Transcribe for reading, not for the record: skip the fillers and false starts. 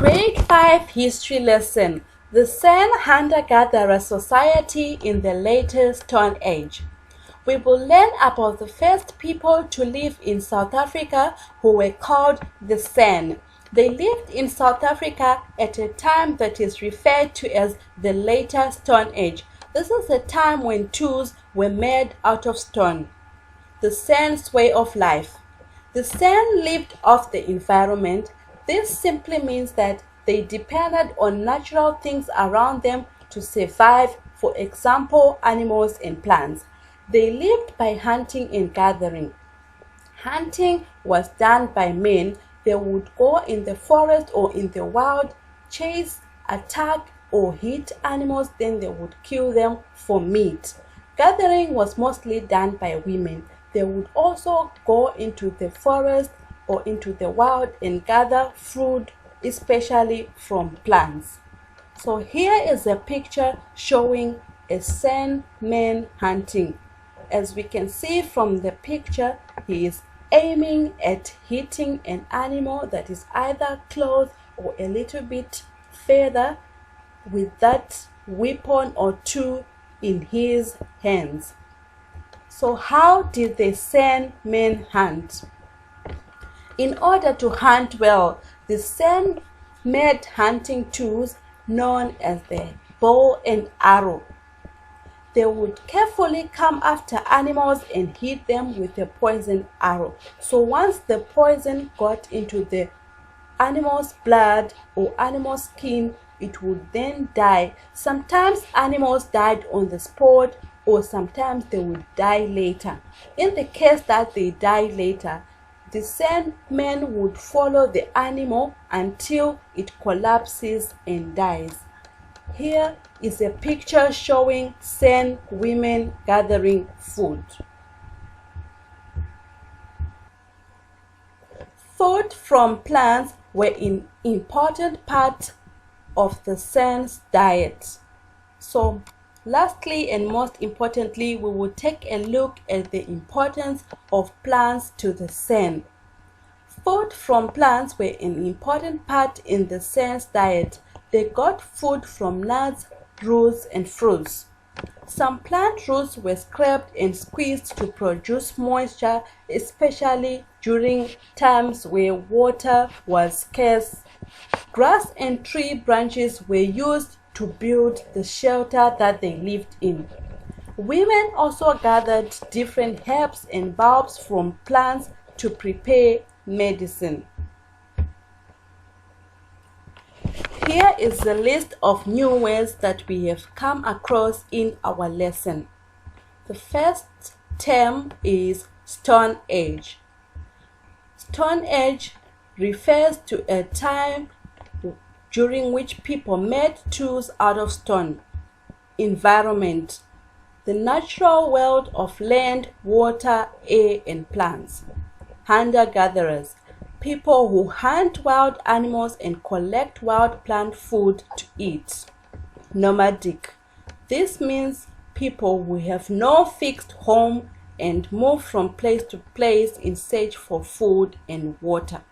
Grade 5 History Lesson: The San Hunter-Gatherer Society in the Later Stone Age. We will learn about the first people to live in South Africa who were called the San. They lived in South Africa at a time that is referred to as the Later Stone Age. This is a time when tools were made out of stone. The San's way of life. The San lived off the environment. This simply means that they depended on natural things around them to survive, for example, animals and plants. They lived by hunting and gathering. Hunting was done by men. They would go in the forest or in the wild, chase, attack, or hit animals, then they would kill them for meat. Gathering was mostly done by women. They would also go into the forest or into the wild and gather fruit, especially from plants. So here is a picture showing a San man hunting. As we can see from the picture, he is aiming at hitting an animal that is either close or a little bit further with that weapon or tool in his hands. So how did the San men hunt? In order to hunt well, the San made hunting tools known as the bow and arrow. They would carefully come after animals and hit them with a poison arrow. So once the poison got into the animal's blood or animal's skin, it would then die. Sometimes animals died on the spot, or sometimes they would die later. In the case that they die later, the San men would follow the animal until it collapses and dies. Here is a picture showing San women gathering food. Food from plants were an important part of the San's diet. So lastly and most importantly, we will take a look at the importance of plants to the San. Food from plants were an important part in the San's diet. They got food from nuts, roots, and fruits. Some plant roots were scraped and squeezed to produce moisture, especially during times where water was scarce. Grass and tree branches were used to build the shelter that they lived in. Women also gathered different herbs and bulbs from plants to prepare medicine. Here is the list of new words that we have come across in our lesson. The first term is Stone Age. Stone Age refers to a time during which people made tools out of stone. Environment: the natural world of land, water, air, and plants. Hunter-gatherers: people who hunt wild animals and collect wild plant food to eat. Nomadic: this means people who have no fixed home and move from place to place in search for food and water.